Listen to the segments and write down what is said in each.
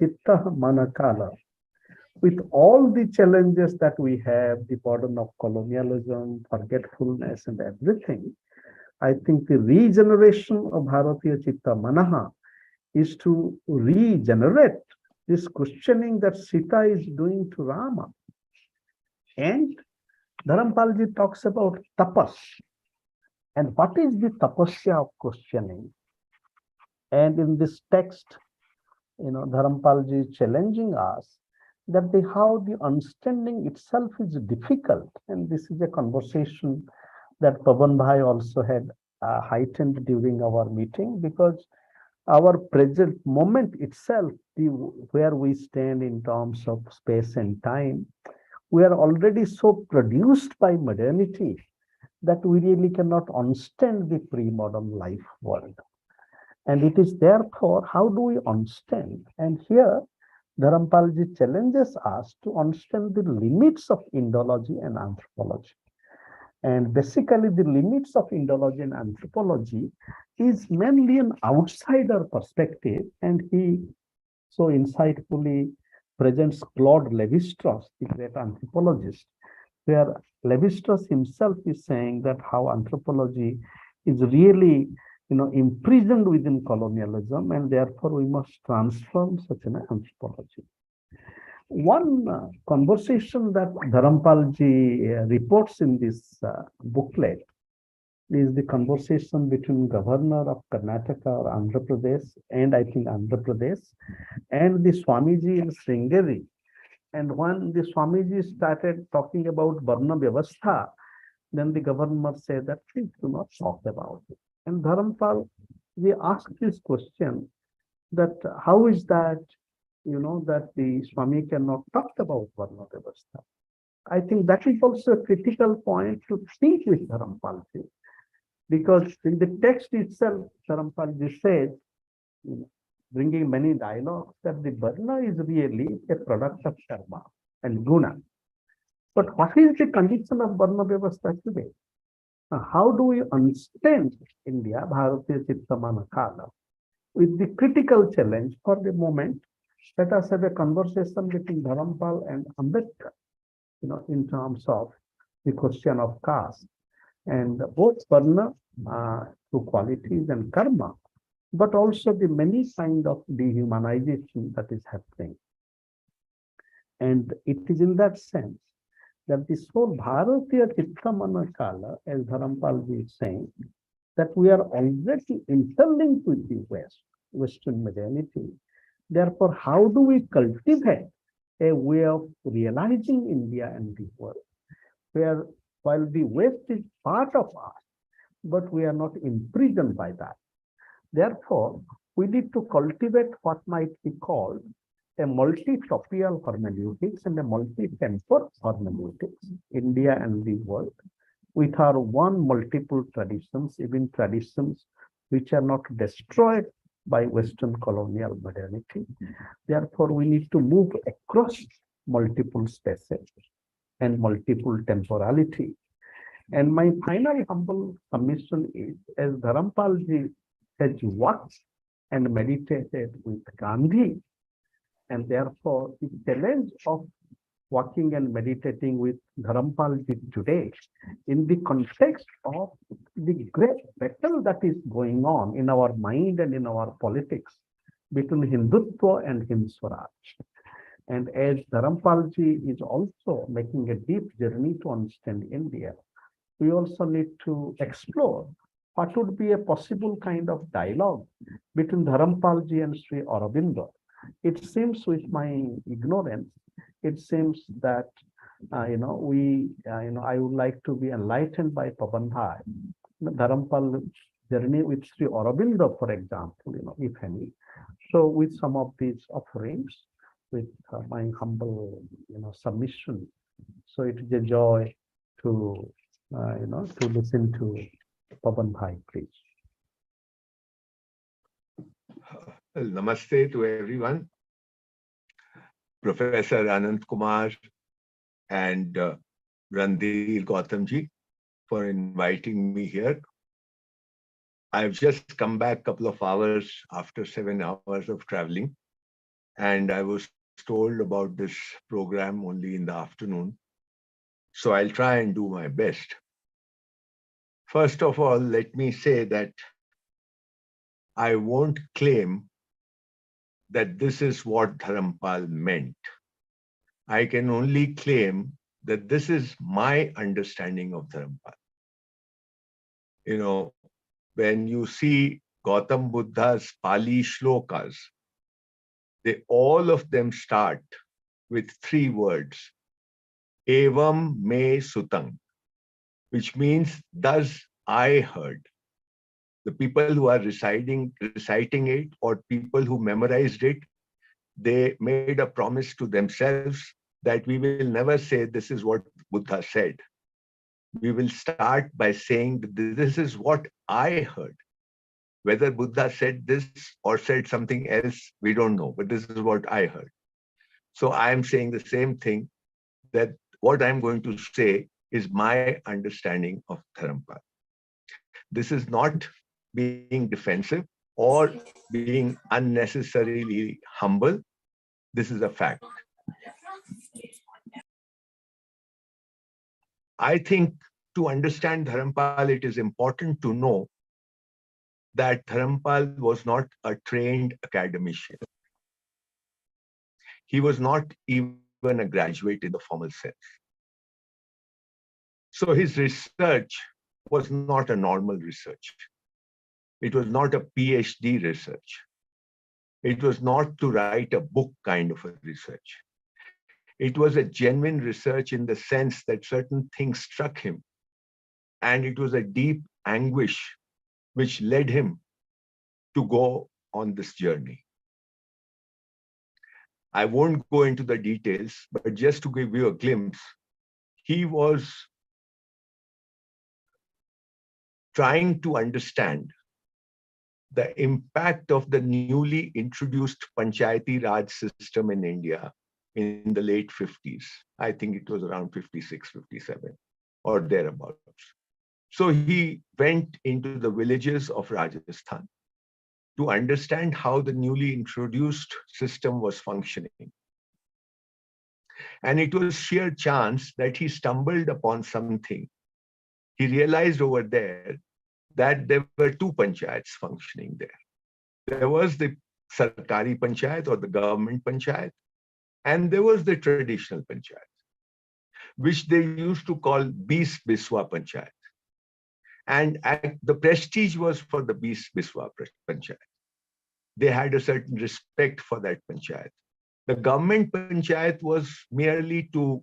Chitta Manakala. With all the challenges that we have, the burden of colonialism, forgetfulness, and everything, I think the regeneration of Bharatiya Chitta Manaha is to regenerate this questioning that Sita is doing to Rama. And Dharampalji talks about tapas. And what is the tapasya of questioning? And in this text, Dharampalji is challenging us that how the understanding itself is difficult. And this is a conversation that Pavan Bhai also had heightened during our meeting, because our present moment itself, where we stand in terms of space and time, we are already so produced by modernity that we really cannot understand the pre-modern life world. And it is therefore, how do we understand? And here, Dharampalji challenges us to understand the limits of Indology and anthropology. And basically, the limits of Indology and anthropology is mainly an outsider perspective. And he so insightfully presents Claude Lévi-Strauss, the great anthropologist, where Lévi-Strauss himself is saying that how anthropology is really imprisoned within colonialism, and therefore we must transform such an anthropology. One conversation that Dharampalji reports in this booklet is the conversation between governor of Karnataka or Andhra Pradesh, and I think Andhra Pradesh, and the Swamiji in Sringeri. And when the Swamiji started talking about Varna Vyavastha, then the governor said that please do not talk about it. And Dharampal, we asked this question that how is that, that the Swami cannot talk about Varna Vyavastha. I think that is also a critical point to think with Dharampalji, because in the text itself, Dharampalji says, bringing many dialogues, that the Varna is really a product of karma and guna. But what is the condition of Varna Vyavastha today? How do we understand India, Bharatiya Chitta Manakala, with the critical challenge for the moment? Let us have a conversation between Dharampal and Ambedkar, in terms of the question of caste, and both Varna through qualities and karma, but also the many kind of dehumanization that is happening. And it is in that sense that this whole Bharatiya Chitta Manakala, as Dharampalji is saying, that we are already interlinked with the West, Western modernity. Therefore, how do we cultivate a way of realizing India and the world, where while the West is part of us, but we are not imprisoned by that. Therefore, we need to cultivate what might be called a multi-topial hermeneutics and a multi-temper hermeneutics, India and the world, with our one multiple traditions, even traditions which are not destroyed by Western colonial modernity. Therefore, we need to move across multiple spaces and multiple temporality. And my final humble submission is, as Dharampalji has worked and meditated with Gandhi, and therefore the challenge of working and meditating with Dharampalji today in the context of the great battle that is going on in our mind and in our politics between Hindutva and Hind Swaraj. And as Dharampalji is also making a deep journey to understand India, we also need to explore what would be a possible kind of dialogue between Dharampalji and Sri Aurobindo. It seems, with my ignorance, it seems that I would like to be enlightened by Pavan Bhai. Dharampal journey with Sri Aurobindo, for example, if any. So with some of these offerings, with my humble, submission. So it is a joy to, to listen to Pavan Bhai, please. Namaste to everyone. Professor Anand Kumar and Randhir Gautamji for inviting me here. I've just come back a couple of hours after 7 hours of traveling. and I was told about this program only in the afternoon. So I'll try and do my best. First of all, let me say that I won't claim that this is what Dharampal meant. I can only claim that this is my understanding of Dharampal. You know, when you see Gautam Buddha's Pali shlokas, they all of them start with three words, Evam me sutang, which means thus I heard. The people who are reciting it or people who memorized it, they made a promise to themselves that we will never say this is what Buddha said. We will start by saying that this is what I heard. Whether Buddha said this or said something else, we don't know, but this is what I heard. So I'm saying the same thing, that what I'm going to say is my understanding of Dharampal. This is not being defensive or being unnecessarily humble. This is a fact. I think to understand Dharampal, it is important to know that Dharampal was not a trained academician. He was not even a graduate in the formal sense. So his research was not a normal research. It was not a PhD research. It was not to write a book kind of a research. It was a genuine research in the sense that certain things struck him. And it was a deep anguish which led him to go on this journey. I won't go into the details, but just to give you a glimpse, he was trying to understand the impact of the newly introduced Panchayati Raj system in India in the late 50s. I think it was around 56, 57 or thereabouts. So he went into the villages of Rajasthan to understand how the newly introduced system was functioning. And it was sheer chance that he stumbled upon something. He realized over there that there were two panchayats functioning there. There was the Sarkari Panchayat or the government Panchayat, and there was the traditional Panchayat, which they used to call Bis Biswa Panchayat. And the prestige was for the Bis Biswa Panchayat. They had a certain respect for that Panchayat. The government Panchayat was merely to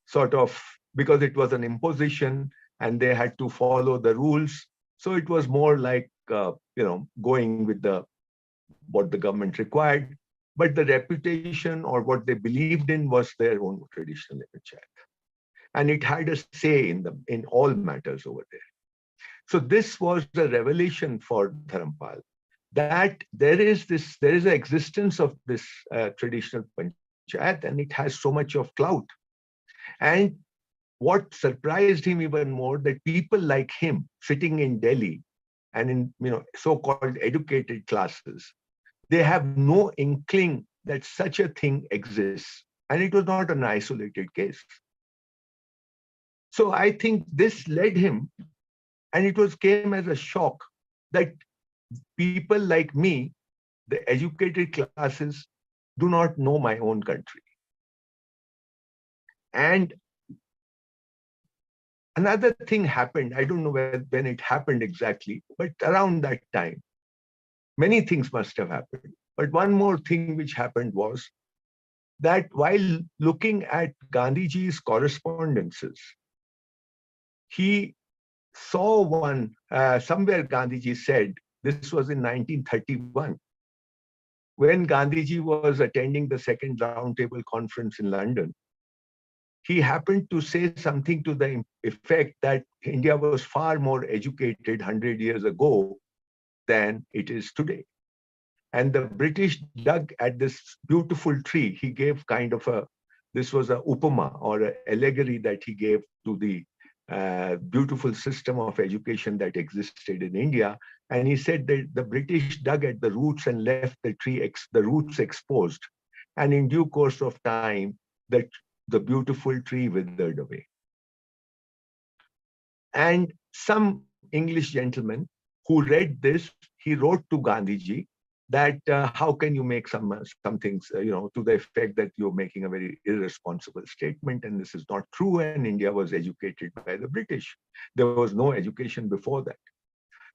sort of, because it was an imposition and they had to follow the rules. So it was more like, going with what the government required. But the reputation or what they believed in was their own traditional panchayat. And it had a say in all matters over there. So this was the revelation for Dharampal, that there is an existence of this traditional panchayat, and it has so much of clout. And what surprised him even more, that people like him sitting in Delhi and in so-called educated classes, they have no inkling that such a thing exists. And it was not an isolated case. So I think this led him, and it came as a shock that people like me, the educated classes, do not know my own country. And another thing happened. I don't know when it happened exactly, but around that time, many things must have happened. But one more thing which happened was that while looking at Gandhiji's correspondences, he saw one, somewhere Gandhiji said, this was in 1931, when Gandhiji was attending the second roundtable conference in London. He happened to say something to the effect that India was far more educated 100 years ago than it is today. And the British dug at this beautiful tree. He gave this was a upama or an allegory that he gave to the beautiful system of education that existed in India. And he said that the British dug at the roots and left the roots exposed. And in due course of time, the beautiful tree withered away. And some English gentleman who read this, he wrote to Gandhiji that how can you make some things, to the effect that you're making a very irresponsible statement, and this is not true, and India was educated by the British. There was no education before that.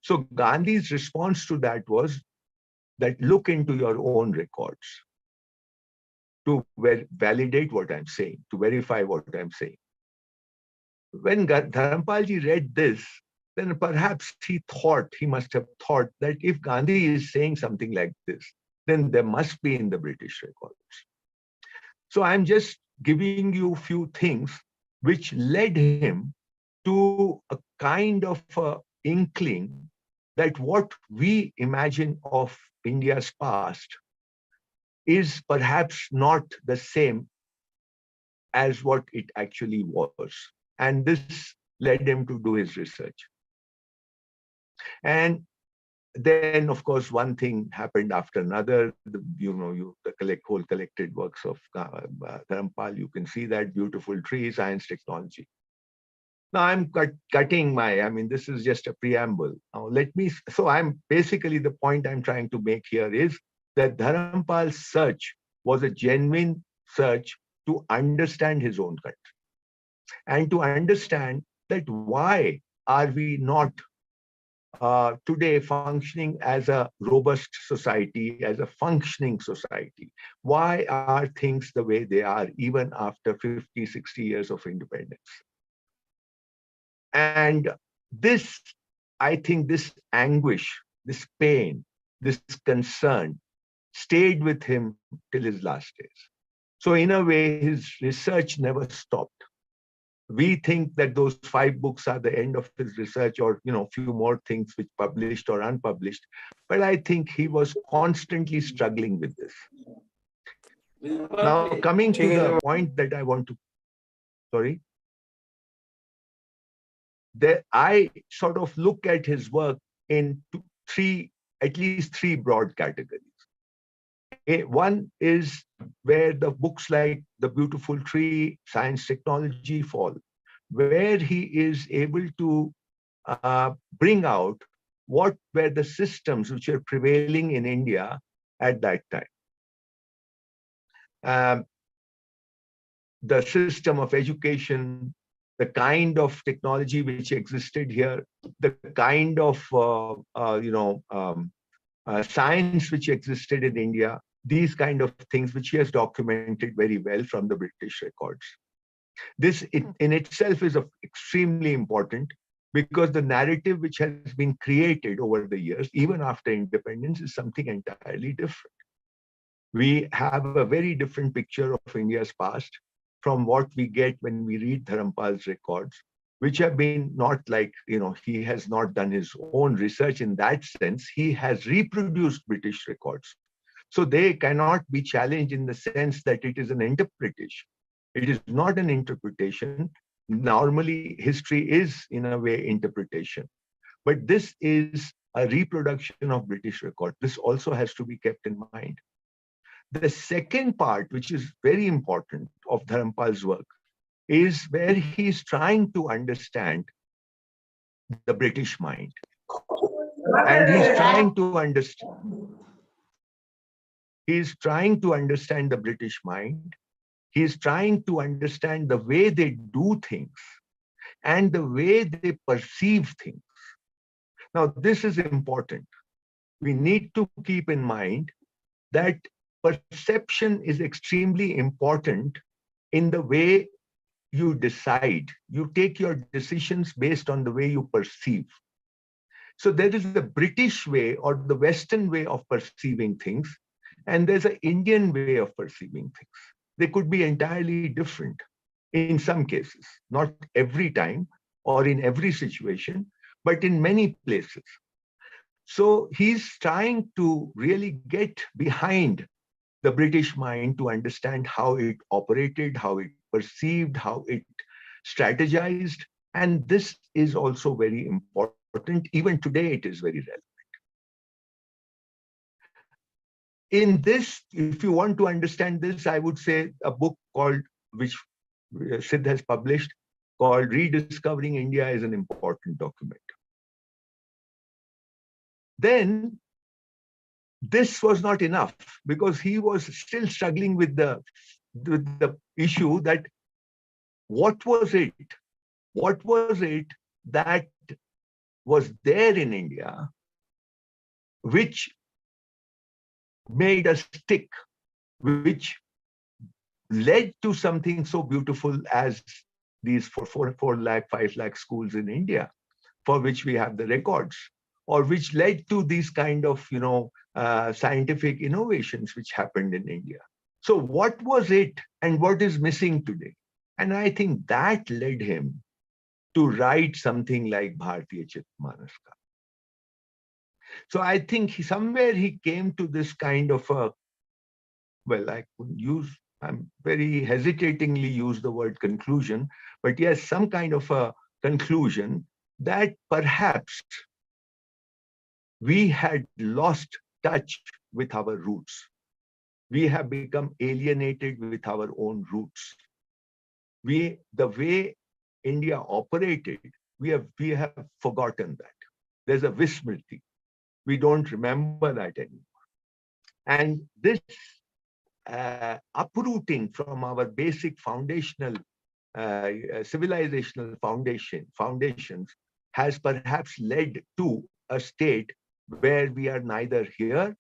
So Gandhi's response to that was that look into your own records to validate what I'm saying, to verify what I'm saying. When Dharampalji read this, then perhaps he must have thought that if Gandhi is saying something like this, then there must be in the British records. So I'm just giving you a few things which led him to a kind of inkling that what we imagine of India's past is perhaps not the same as what it actually was. And this led him to do his research. And then, of course, one thing happened after another. The whole collected works of Dharampal, you can see that beautiful tree, science, technology. Now I'm cutting this is just a preamble. Now I'm basically, the point I'm trying to make here is that Dharampal's search was a genuine search to understand his own country and to understand that why are we not today functioning as a robust society, as a functioning society? Why are things the way they are even after 50, 60 years of independence? And this, I think this anguish, this pain, this concern stayed with him till his last days. So in a way, his research never stopped. We think that those 5 books are the end of his research, or few more things which published or unpublished. But I think he was constantly struggling with this. Now, coming to the point that I want to, sorry. I sort of look at his work in at least three broad categories. One is where the books like The Beautiful Tree, Science, Technology fall, where he is able to bring out what were the systems which are prevailing in India at that time. The system of education, the kind of technology which existed here, the kind of science which existed in India, these kind of things which he has documented very well from the British records. This in itself is extremely important, because the narrative which has been created over the years, even after independence, is something entirely different. We have a very different picture of India's past from what we get when we read Dharampal's records, which have been not like, he has not done his own research in that sense. He has reproduced British records. So they cannot be challenged in the sense that it is an interpretation. It is not an interpretation. Normally, history is, in a way, interpretation. But this is a reproduction of British record. This also has to be kept in mind. The second part, which is very important, of Dharampal's work, is where he's trying to understand the British mind. And he's trying to understand the British mind. He's trying to understand the way they do things and the way they perceive things. Now, this is important. We need to keep in mind that perception is extremely important in the way you decide. You take your decisions based on the way you perceive. So there is the British way or the Western way of perceiving things, and there's an Indian way of perceiving things. They could be entirely different in some cases, not every time or in every situation, but in many places. So he's trying to really get behind the British mind to understand how it operated, how it perceived, how it strategized. And this is also very important. Even today, it is very relevant. In this, if you want to understand this, I would say a book called, which Sid has published, called Rediscovering India is an important document. Then this was not enough, because he was still struggling with the issue that what was it that was there in India which made us tick, which led to something so beautiful as these 4 lakh, 5 lakh schools in India, for which we have the records, or which led to these kind of, scientific innovations which happened in India. So what was it and what is missing today? And I think that led him to write something like Bharatiya Chitmanaska. So I think somewhere he came to this kind of a, well, I'm very hesitatingly use the word conclusion, but yes, some kind of a conclusion that perhaps we had lost touch with our roots. We have become alienated with our own roots. The way India operated, we have forgotten that. There's a Vismriti. We don't remember that anymore. And this uprooting from our basic foundational, civilizational foundations has perhaps led to a state where we are neither here,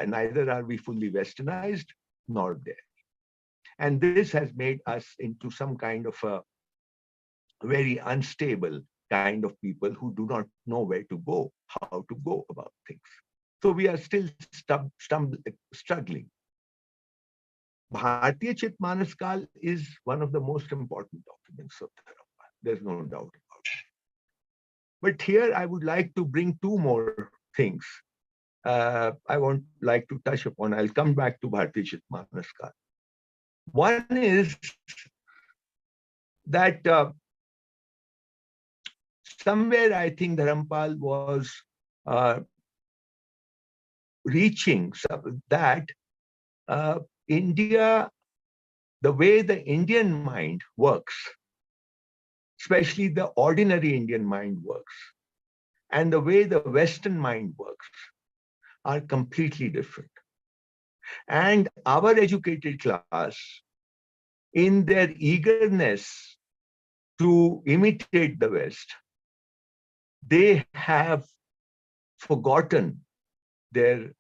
neither are we fully westernized, nor there. And this has made us into some kind of a very unstable kind of people who do not know where to go, how to go about things. So we are still struggling. Bharatiya Chitmanaskal is one of the most important documents of Dharampal. There's no doubt about it. But here I would like to bring 2 more things I won't like to touch upon. I'll come back to Bharatiya Chitmanaskal. One is that somewhere I think Dharampal was reaching that India, the way the Indian mind works, especially the ordinary Indian mind works, and the way the Western mind works are completely different. And our educated class, in their eagerness to imitate the West, they have forgotten their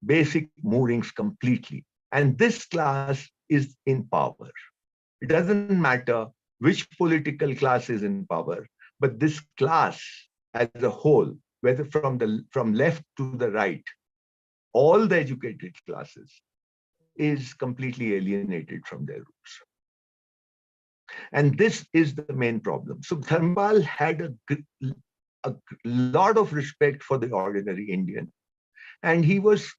basic moorings completely. And this class is in power. It doesn't matter which political class is in power, but this class as a whole, whether from left to the right, all the educated classes is completely alienated from their roots. And this is the main problem. So Dharampal had a lot of respect for the ordinary Indian. And he was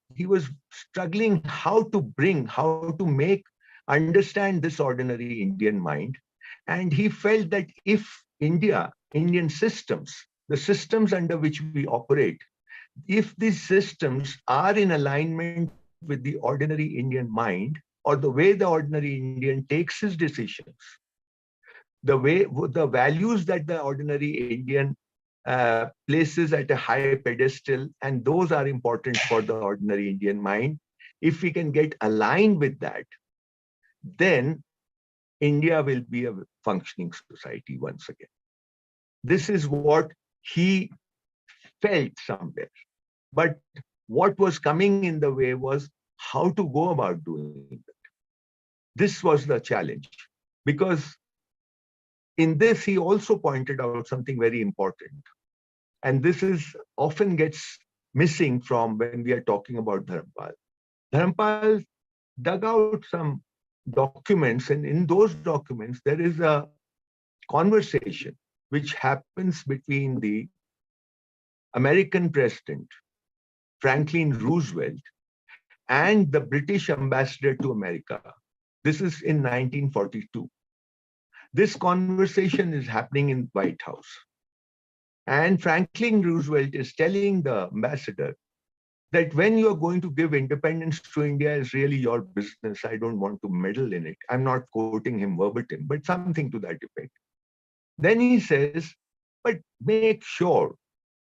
struggling how to make understand this ordinary Indian mind. And he felt that if Indian systems, the systems under which we operate, if these systems are in alignment with the ordinary Indian mind, or the way the ordinary Indian takes his decisions, the values that the ordinary Indian places at a high pedestal, and those are important for the ordinary Indian mind. If we can get aligned with that, then India will be a functioning society once again. This is what he felt somewhere. But what was coming in the way was how to go about doing it. This was the challenge, because in this, he also pointed out something very important. And this is often gets missing from when we are talking about Dharampal. Dharampal dug out some documents, and in those documents, there is a conversation which happens between the American president, Franklin Roosevelt, and the British ambassador to America. This is in 1942. This conversation is happening in White House. And Franklin Roosevelt is telling the ambassador that when you are going to give independence to India is really your business. I don't want to meddle in it. I'm not quoting him verbatim, but something to that effect. Then he says, but make sure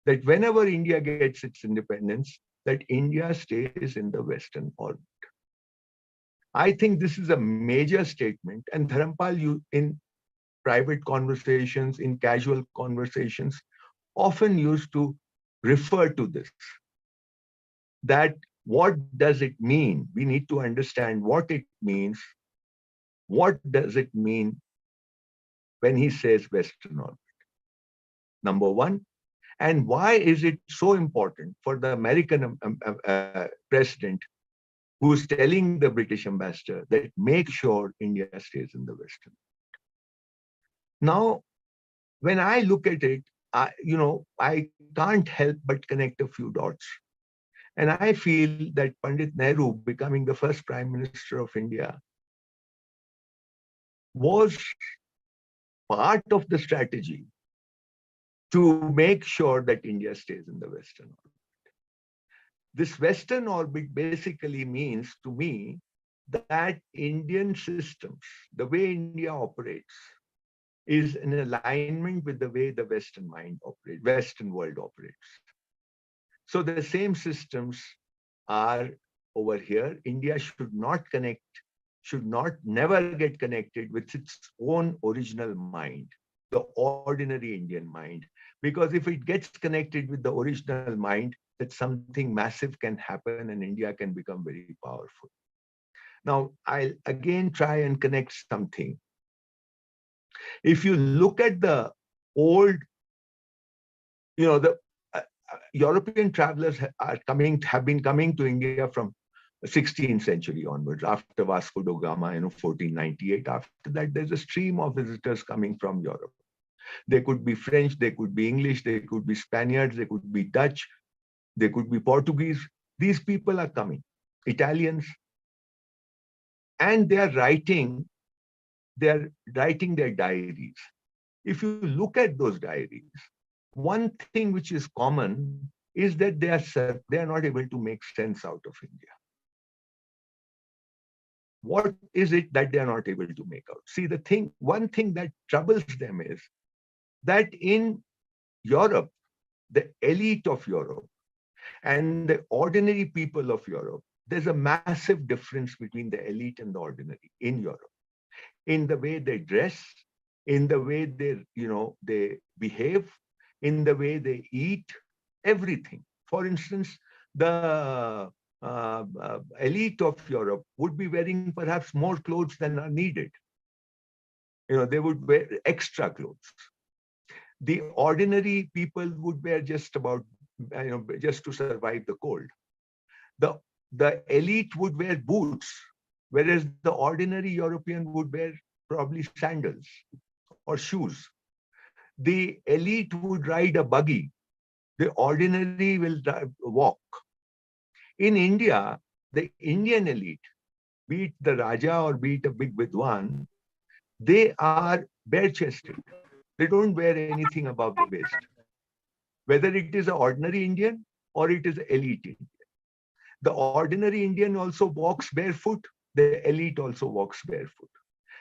that whenever India gets its independence, that India stays in the Western orbit. I think this is a major statement. And Dharampal, you in private conversations, in casual conversations, often used to refer to this. That what does it mean? We need to understand what it means. What does it mean when he says Western orbit? Number one, and why is it so important for the American president who's telling the British ambassador that make sure India stays in the Western? Now, when I look at it, I can't help but connect a few dots. And I feel that Pandit Nehru becoming the first Prime Minister of India was part of the strategy to make sure that India stays in the Western orbit. This Western orbit basically means to me that Indian systems, the way India operates, is in alignment with the way the Western mind operates, Western world operates. So the same systems are over here. India should not connect, should not never get connected with its own original mind, the ordinary Indian mind. Because if it gets connected with the original mind, that something massive can happen and India can become very powerful. Now, I'll again try and connect something. If you look at the old, the European travelers have been coming to India from the 16th century onwards, after Vasco da Gama, 1498. After that, there's a stream of visitors coming from Europe. They could be French, they could be English, they could be Spaniards, they could be Dutch, they could be Portuguese. These people are coming, Italians, and they are writing their diaries. If you look at those diaries, one thing which is common is that they are not able to make sense out of India. What is it that they are not able to make out? See, one thing that troubles them is that in Europe, the elite of Europe and the ordinary people of Europe, there's a massive difference between the elite and the ordinary in Europe, in the way they dress, in the way they behave, in the way they eat, everything. For instance, the elite of Europe would be wearing perhaps more clothes than are needed. They would wear extra clothes. The ordinary people would wear just about, just to survive the cold. The elite would wear boots, whereas the ordinary European would wear probably sandals or shoes. The elite would ride a buggy. The ordinary will walk. In India, the Indian elite, be it the Raja or be it a big Vidwan, they are bare-chested. They don't wear anything above the waist. Whether it is an ordinary Indian or it is an elite Indian. The ordinary Indian also walks barefoot. The elite also walks barefoot.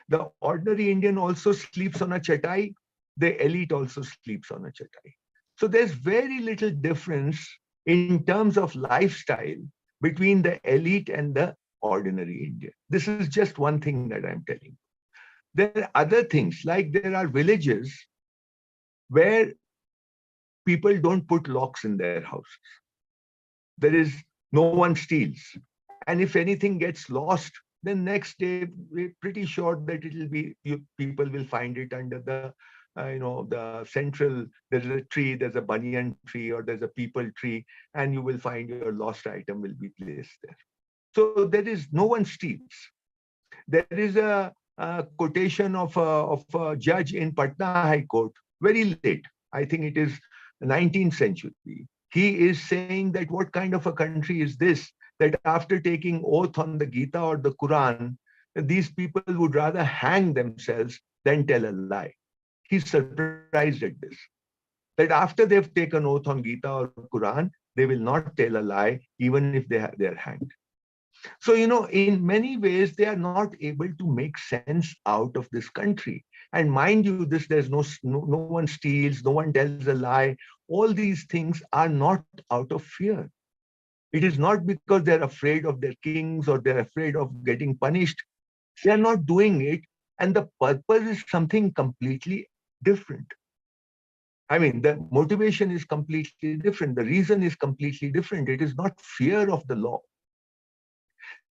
The ordinary Indian also sleeps on a chatai. The elite also sleeps on a chatai. So there's very little difference in terms of lifestyle between the elite and the ordinary Indian. This is just one thing that I'm telling you. There are other things, like there are villages where people don't put locks in their houses. There is no one steals. And if anything gets lost, then next day, we're pretty sure that it will be, people will find it under the central, there's a tree, there's a banyan tree, or there's a peepal tree, and you will find your lost item will be placed there. So there is no one steals. There is a quotation of a judge in Patna High Court, very late. I think it is 19th century. He is saying that what kind of a country is this, that after taking oath on the Gita or the Quran, these people would rather hang themselves than tell a lie. He's surprised at this, that after they've taken oath on Gita or Quran, They will not tell a lie, even if they're hanged. So, in many ways, they are not able to make sense out of this country. And mind you, there's no one steals, no one tells a lie. All these things are not out of fear. It is not because they're afraid of their kings or they're afraid of getting punished. They are not doing it. And the purpose is something completely different. I mean, the motivation is completely different. The reason is completely different. It is not fear of the law.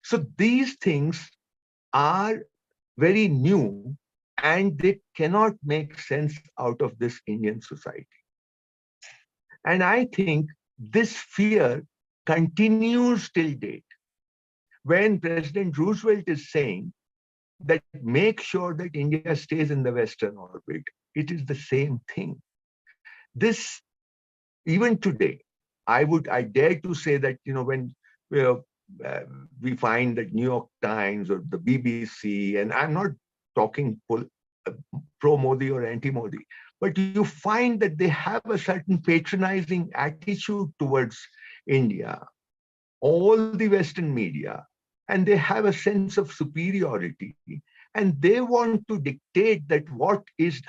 So these things are very new and they cannot make sense out of this Indian society. And I think this fear continues till date. When President Roosevelt is saying that make sure that India stays in the Western orbit, it is the same thing. This, even today, I dare to say that, when we find that New York Times or the BBC, and I'm not talking pro-Modi or anti-Modi, but you find that they have a certain patronizing attitude towards India, all the Western media, and they have a sense of superiority, and they want to dictate that what is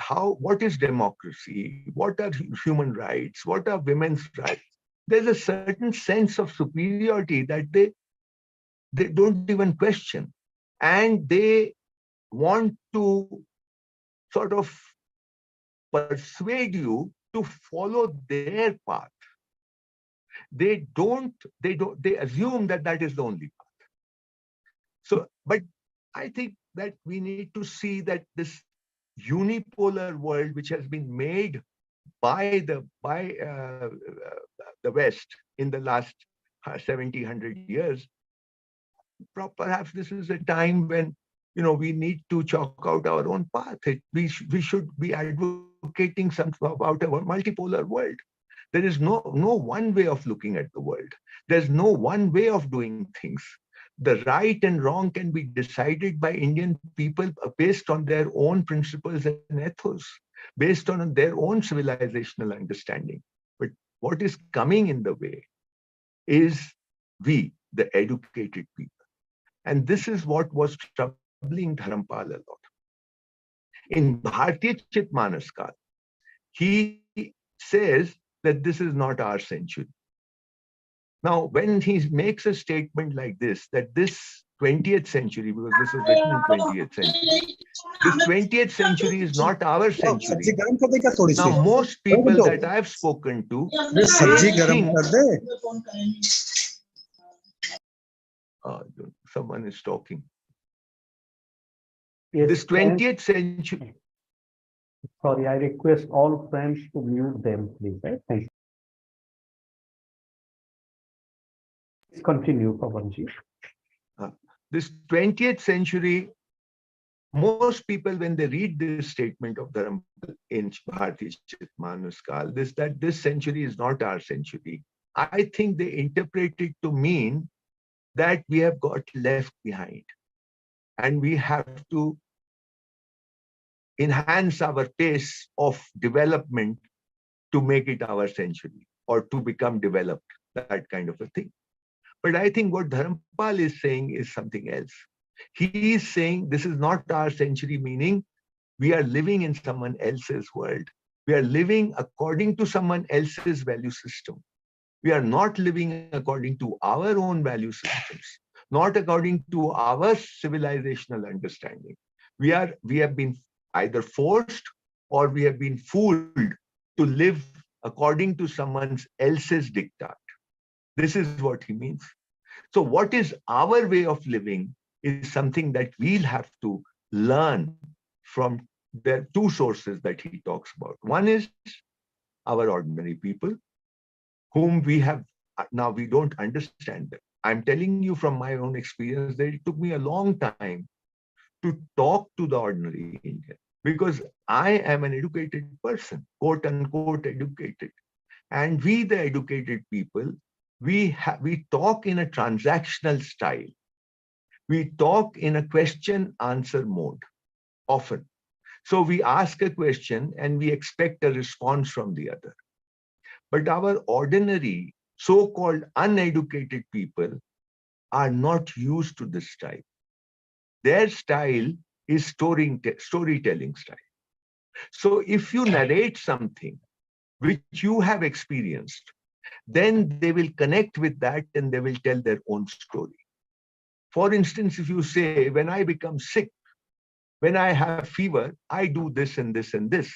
democracy, what are human rights, what are women's rights. There's a certain sense of superiority that they don't even question, and they want to sort of persuade you to follow their path. They assume that is the only path. So, but I think that we need to see that this unipolar world, which has been made by the West in the last 70, 100 years, perhaps this is a time when we need to chalk out our own path. We should be advocating about a multipolar world. There is no one way of looking at the world. There's no one way of doing things. The right and wrong can be decided by Indian people based on their own principles and ethos, based on their own civilizational understanding. But what is coming in the way is we, the educated people. And this is what was troubling Dharampal a lot. In Bharatiya Chitmanaskal, he says that this is not our century. Now, when he makes a statement like this, that this 20th century, because this is written in 20th century, this 20th century is not our century. Now, most people that I've spoken to, they think, someone is talking. Yes, this 20th century. Sorry, I request all friends to mute them, please. Right? Thank you. Please continue, Pavanji. This 20th century, most people, when they read this statement of Dharampal in Bharatiya Chitmanaskal, that this century is not our century, I think they interpret it to mean that we have got left behind and we have to enhance our pace of development to make it our century or to become developed, that kind of a thing. But I think what Dharampal is saying is something else. He is saying this is not our century, meaning we are living in someone else's world. We are living according to someone else's value system. We are not living according to our own value systems, not according to our civilizational understanding. We have been either forced or we have been fooled to live according to someone else's diktat. This is what he means. So what is our way of living is something that we'll have to learn from the two sources that he talks about. One is our ordinary people, whom we have, now we don't understand them. I'm telling you from my own experience that it took me a long time to talk to the ordinary Indian, because I am an educated person, quote unquote educated. And we, the educated people, we talk in a transactional style. We talk in a question-answer mode, often. So we ask a question and we expect a response from the other. But our ordinary, so-called uneducated people are not used to this style. Their style is storytelling style. So if you narrate something which you have experienced, then they will connect with that and they will tell their own story. For instance, if you say, when I become sick, when I have fever, I do this and this and this,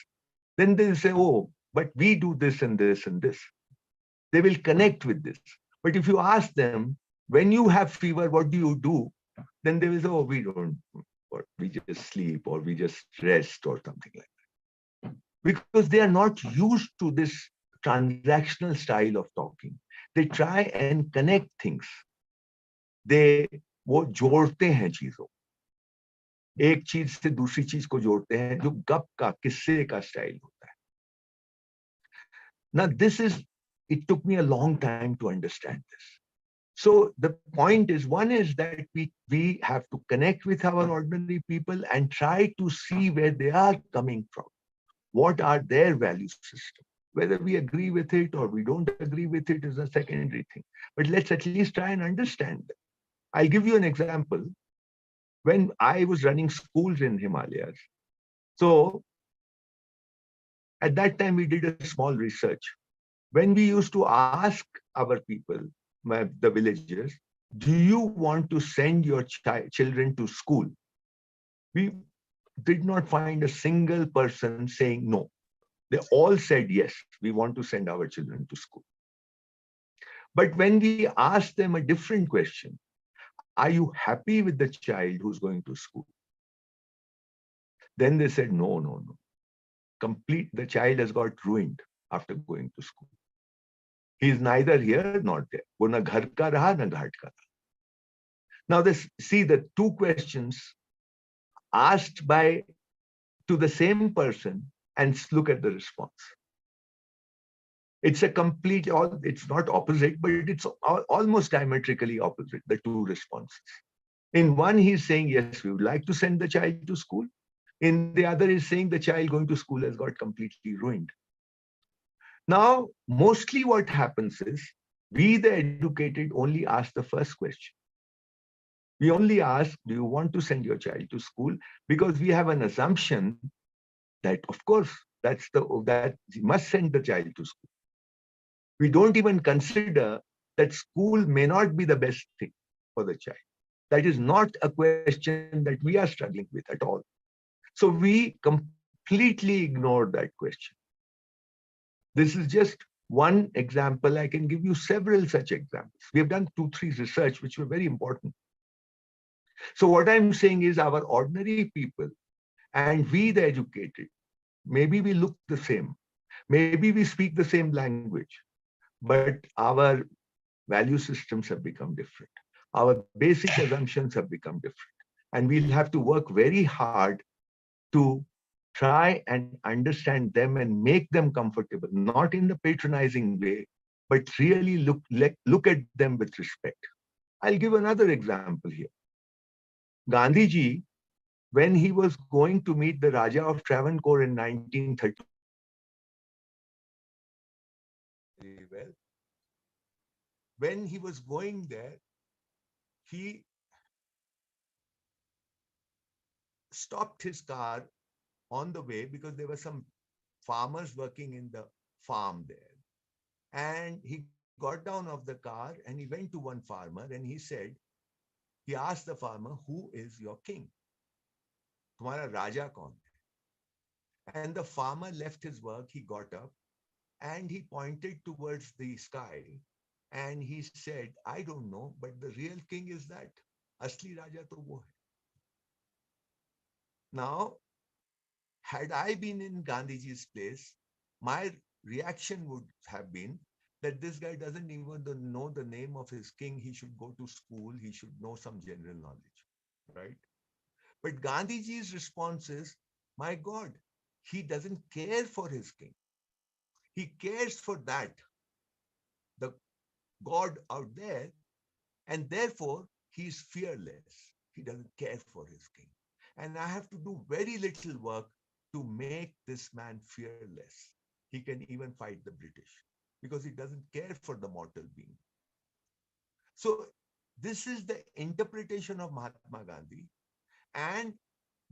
then they'll say, oh, but we do this and this and this. They will connect with this. But if you ask them, when you have fever, what do you do? Then they will say, oh, we don't, or we just sleep, or we just rest, or something like that. Because they are not used to this transactional style of talking. They try and connect things. वो जोड़ते हैं चीजों, एक चीज से दूसरी चीज को जोड़ते हैं, जो गप का, किस्से का स्टाइल होता है. Now this is, it took me a long time to understand this. So the point is, one is that we have to connect with our ordinary people and try to see where they are coming from. What are their value system? Whether we agree with it or we don't agree with it is a secondary thing. But let's at least try and understand them. I'll give you an example. When I was running schools in Himalayas, so at that time we did a small research. When we used to ask our people, the villagers, do you want to send your children to school? We did not find a single person saying no. They all said, yes, we want to send our children to school. But when we asked them a different question, are you happy with the child who's going to school? Then they said, no, no, no. The child has got ruined after going to school. He is neither here nor there. वो ना घर का रहा ना घाट का रहा. Now see the two questions asked to the same person, and look at the response. It's a complete, it's not opposite, but it's almost diametrically opposite, the two responses. In one, he's saying, yes, we would like to send the child to school. In the other is saying the child going to school has got completely ruined. Now, mostly what happens is, we the educated only ask the first question. We only ask, do you want to send your child to school? Because we have an assumption that, of course, that you must send the child to school. We don't even consider that school may not be the best thing for the child. That is not a question that we are struggling with at all. So we completely ignore that question. This is just one example. I can give you several such examples. We have done 2-3 research which were very important. So what I'm saying is, our ordinary people and we the educated, maybe we look the same, maybe we speak the same language, but our value systems have become different. Our basic assumptions have become different. And we'll have to work very hard to try and understand them and make them comfortable, not in the patronizing way, but really look at them with respect. I'll give another example here. Gandhiji, when he was going to meet the Raja of Travancore in 1930, well, when he was going there, he stopped his car on the way because there were some farmers working in the farm there. And he got down of the car and he went to one farmer and he asked the farmer, who is your king? Tumhara Raja kaun hai? And the farmer left his work, he got up and he pointed towards the sky and he said, I don't know, but the real king is that. Asli Raja to wo hai. Now, had I been in Gandhiji's place, my reaction would have been that this guy doesn't even know the name of his king. He should go to school. He should know some general knowledge, right? But Gandhiji's response is, my God, he doesn't care for his king. He cares for that, the God out there, and therefore he's fearless. He doesn't care for his king. And I have to do very little work to make this man fearless. He can even fight the British. because he doesn't care for the mortal being. So this is the interpretation of Mahatma Gandhi. And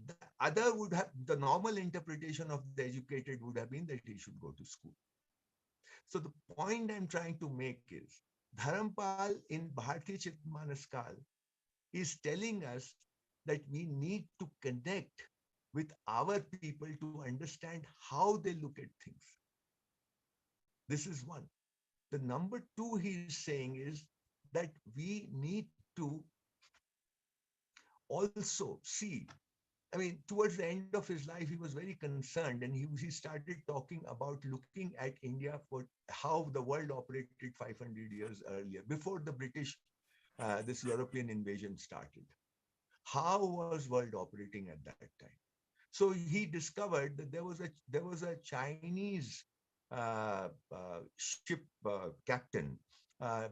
the other would have, the normal interpretation of the educated would have been that he should go to school. So the point I'm trying to make is Dharampal in Bharatiya Chitmanaskal is telling us that we need to connect with our people to understand how they look at things. This is one. The number two he's saying is that we need to also see. I mean, towards the end of his life, he was very concerned, and he started talking about looking at India for how the world operated 500 years earlier, before the British, this European invasion started. How was world operating at that time? So he discovered that there was a Chinese ship captain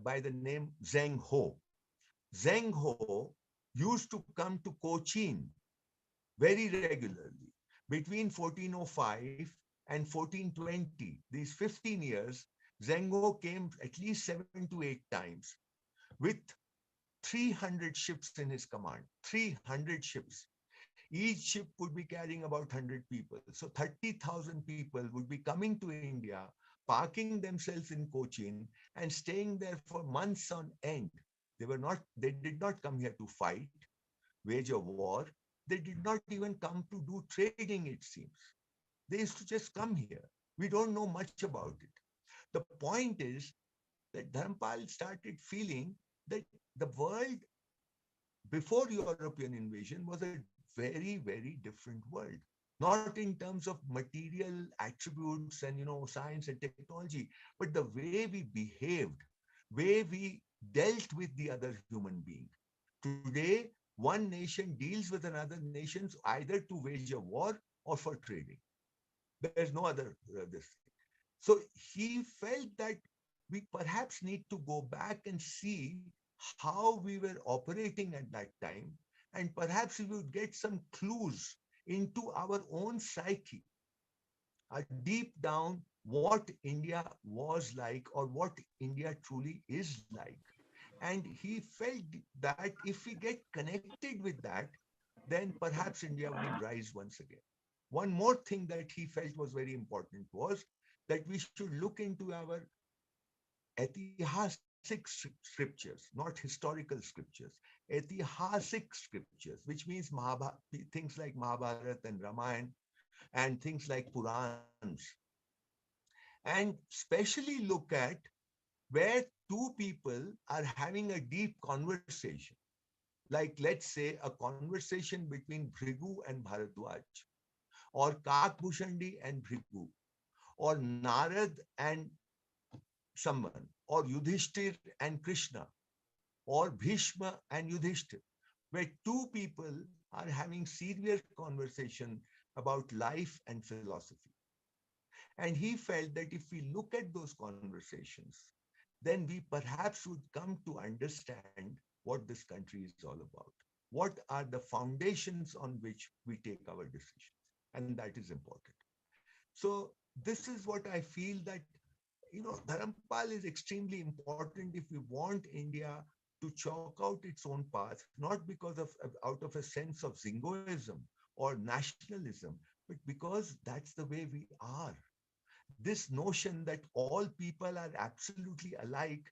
by the name Zheng Ho. Zheng Ho used to come to Cochin very regularly between 1405 and 1420. These 15 years, Zheng Ho came at least 7 to 8 times with 300 ships in his command. 300 ships. Each ship would be carrying about 100 people. So 30,000 people would be coming to India, parking themselves in Cochin and staying there for months on end. They did not come here to fight, wage a war. They did not even come to do trading, it seems. They used to just come here. We don't know much about it. The point is that Dharampal started feeling that the world before European invasion was a very, very different world. Not in terms of material attributes and science and technology, but the way we behaved, way we dealt with the other human being. Today, one nation deals with another nation either to wage a war or for trading. There's no other this. So he felt that we perhaps need to go back and see how we were operating at that time, and perhaps we would get some clues into our own psyche, deep down what India was like or what India truly is like. And he felt that if we get connected with that, then perhaps India will rise once again. One more thing that he felt was very important was that we should look into our ऐतिहासिक scriptures, not historical scriptures, ऐतिहासिc scriptures, which means things like Mahabharata and Ramayana and things like Purans, and especially look at where two people are having a deep conversation, like let's say a conversation between Bhrigu and Bharadwaj, or Kakbhushandi and Bhrigu, or Narad and someone, or Yudhishthir and Krishna, or Bhishma and Yudhishthir, where two people are having serious conversation about life and philosophy. And he felt that if we look at those conversations, then we perhaps would come to understand what this country is all about. What are the foundations on which we take our decisions? And that is important. So this is what I feel that, Dharampal is extremely important if we want India to chalk out its own path, not because of out of a sense of Zingoism or nationalism, but because that's the way we are. This notion that all people are absolutely alike,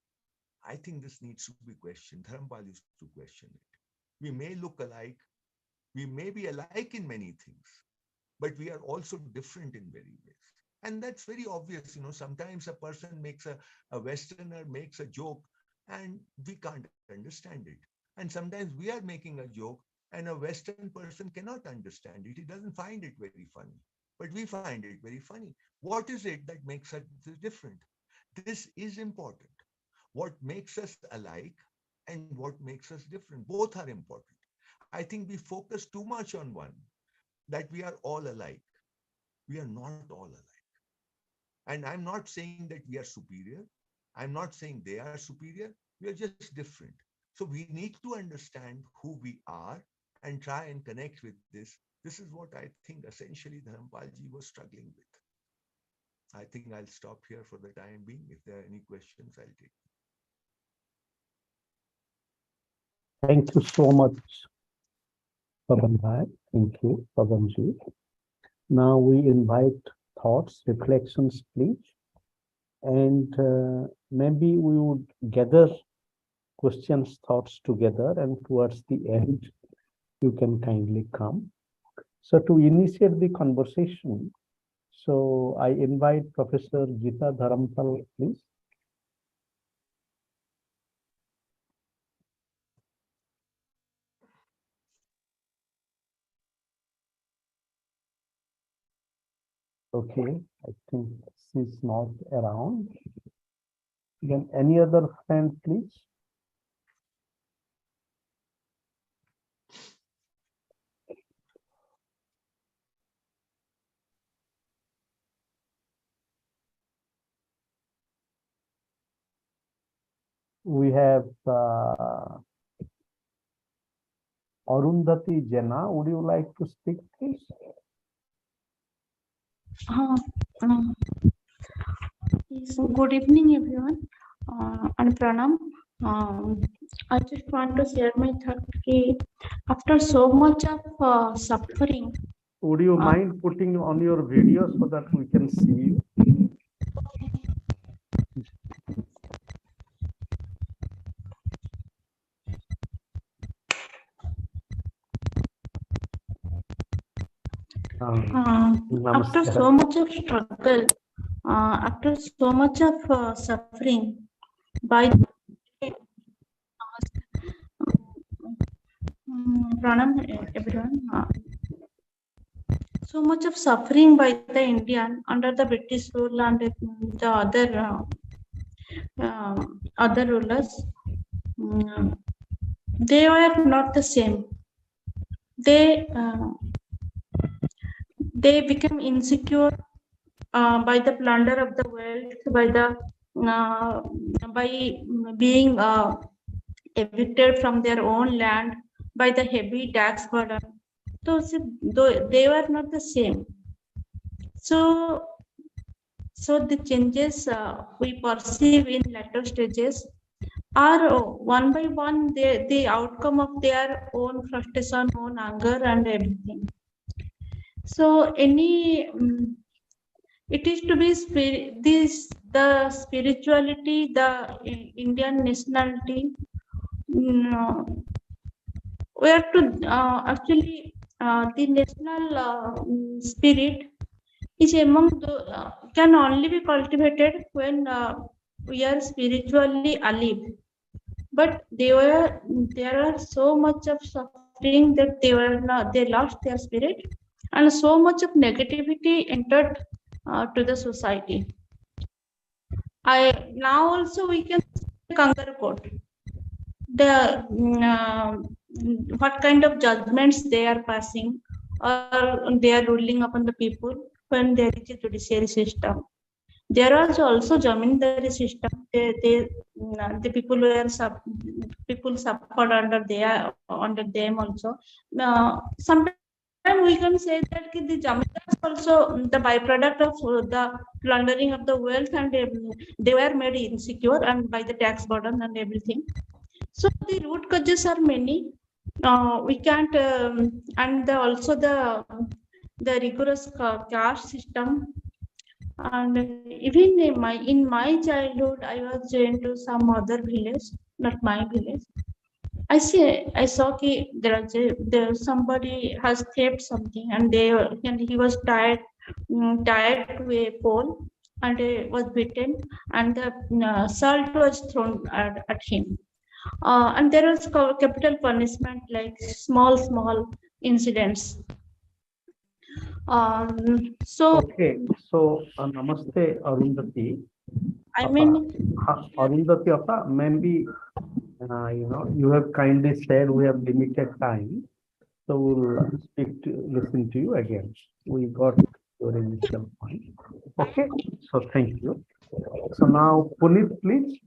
I think this needs to be questioned. Dharampal used to question it. We may look alike, we may be alike in many things, but we are also different in many ways. And that's very obvious. Sometimes a person a Westerner makes a joke and we can't understand it. And sometimes we are making a joke and a Western person cannot understand it. He doesn't find it very funny, but we find it very funny. What is it that makes us different? This is important. What makes us alike and what makes us different? Both are important. I think we focus too much on one, that we are all alike. We are not all alike. And I'm not saying that we are superior. I'm not saying they are superior. We are just different. So we need to understand who we are and try and connect with this. This is what I think essentially Dharampalji was struggling with. I think I'll stop here for the time being. If there are any questions, I'll take. Thank you so much, Pavan Bhai. Thank you, Pavanji. Now we invite thoughts, reflections, please. And maybe we would gather questions, thoughts together, and towards the end, you can kindly come. So to initiate the conversation, so I invite Professor Gita Dharampal, please. Okay, I think she's not around. Then any other friend, please? We have Arundhati Jena. Would you like to speak, please? Yes, good evening, everyone, and Pranam. I just want to share my thought. After so much of suffering, Would you mind putting on your video so that we can see you? after so much of struggle, after so much of suffering, by Pranam, everyone. So much of suffering by the Indian under the British rule and the other rulers. They were not the same. They became insecure by the plunder of the wealth, by being evicted from their own land, by the heavy tax burden. So they were not the same. So the changes we perceive in later stages are one by one the outcome of their own frustration, own anger, and everything. So it is to be the spirituality, the Indian nationality. We have to actually the national spirit is can only be cultivated when we are spiritually alive. But there are so much of suffering that they lost their spirit, and so much of negativity entered to the society. Now also we can Kangaroo Court. What kind of judgments they are passing, or they are ruling upon the people when there is a judiciary system. There was also zamindari system. The people people suffered under them also. Sometimes we can say that the zamindars also the byproduct of the plundering of the wealth, and they were made insecure and by the tax burden and everything. So the root causes are many. We can't, and also the rigorous caste system. And even in my childhood, I was into some other village, not my village. I saw there somebody has theft something, and he was tied to a pole, and was beaten, and the salt was thrown at him. And there was capital punishment, like small incidents. Okay, so namaste Arundhati. I mean, Arundhati Appa, maybe you have kindly said we have limited time, so we'll listen to you again. We got your initial point. Okay, so thank you. So now Puneet, please.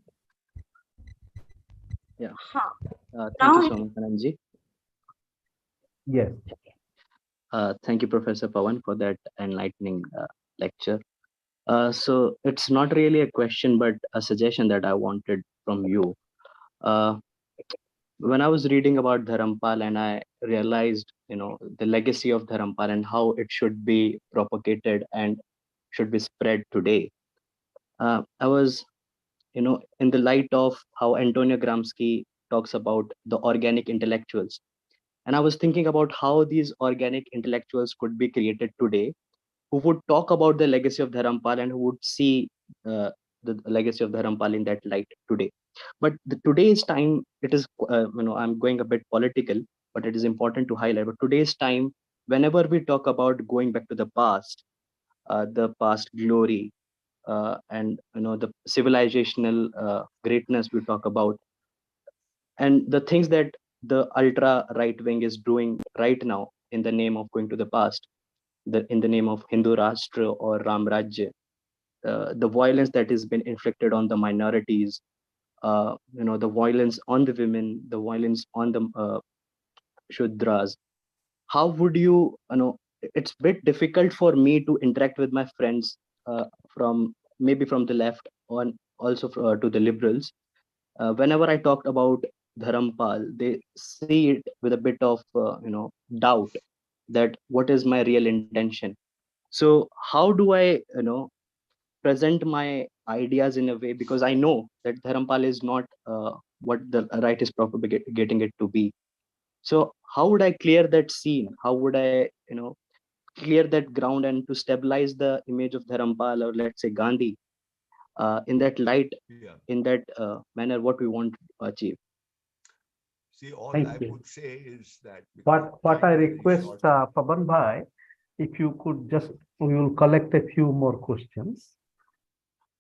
Yeah. Thank you so much, Anandji. Yes. Thank you, Professor Pawan, for that enlightening lecture. So it's not really a question, but a suggestion that I wanted from you. Uh, when I was reading about Dharampal and I realized, the legacy of Dharampal and how it should be propagated and should be spread today, I was, in the light of how Antonio Gramsci talks about the organic intellectuals. And I was thinking about how these organic intellectuals could be created today who would talk about the legacy of Dharampal and who would see the legacy of Dharampal in that light today. But today's time, it is, I'm going a bit political, but it is important to highlight. But today's time, whenever we talk about going back to the past glory, and the civilizational greatness we talk about, and the things that the ultra right wing is doing right now in the name of going to the past, in the name of Hindu Rashtra or Ram Rajya, the violence that has been inflicted on the minorities, the violence on the women, the violence on the Shudras. How would it's a bit difficult for me to interact with my friends from maybe from the left or also to the liberals. Whenever I talked about Dharampal, they see it with a bit of doubt that what is my real intention. So how do I present my ideas in a way, because I know that Dharampal is not what the right is propagating it to be. So how would I clear that scene? How would I clear that ground and to stabilize the image of Dharampal, or let's say Gandhi, in that light, Yeah. in that manner, what we want to achieve? See, all Thank I you. would say is that What I time is very request, short. Pavan Bhai, if you could just, we will collect a few more questions.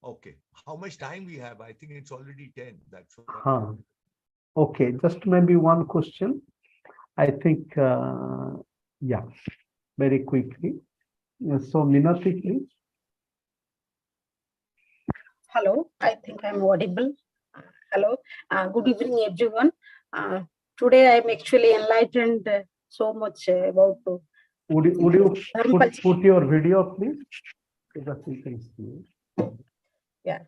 Okay. How much time we have? I think it's already 10. That's why. Huh. Okay, just maybe one question. I think, yeah, very quickly. So, Minati, please. Hello, I think I'm audible. Hello, good evening, everyone. Today I'm actually enlightened so much about. Would you Dharampal. put your video, please? So that we can see. Yeah,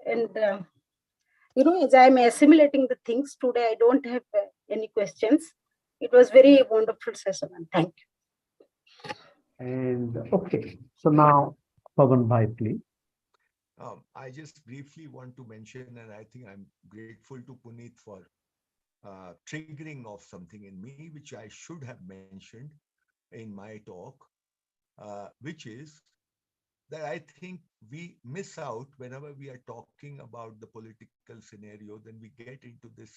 and as I'm assimilating the things today, I don't have any questions. It was very wonderful session, and thank you. And okay, so now, Pavan Bhai, please. I just briefly want to mention, and I think I'm grateful to Puneet for triggering off something in me, which I should have mentioned in my talk, which is that I think we miss out whenever we are talking about the political scenario, then we get into this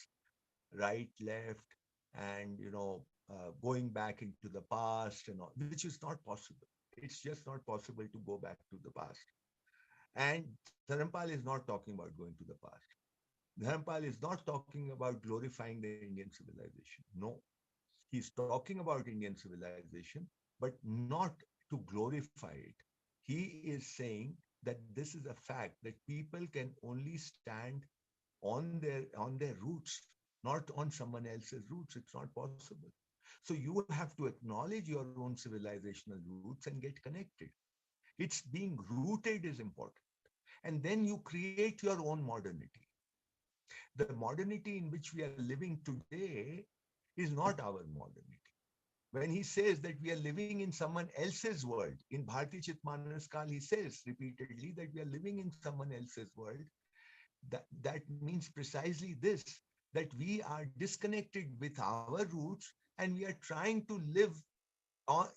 right, left, and going back into the past and all, which is not possible. It's just not possible to go back to the past. And Dharampal is not talking about going to the past. Dharampal is not talking about glorifying the Indian civilization. No, he's talking about Indian civilization, but not to glorify it. He is saying that this is a fact that people can only stand on their roots, not on someone else's roots. It's not possible. So you have to acknowledge your own civilizational roots and get connected. It's being rooted is important. And then you create your own modernity. The modernity in which we are living today is not our modernity. When he says that we are living in someone else's world, in Bharti Chitmanaskal, he says repeatedly that we are living in someone else's world. That means precisely this, that we are disconnected with our roots and we are trying to live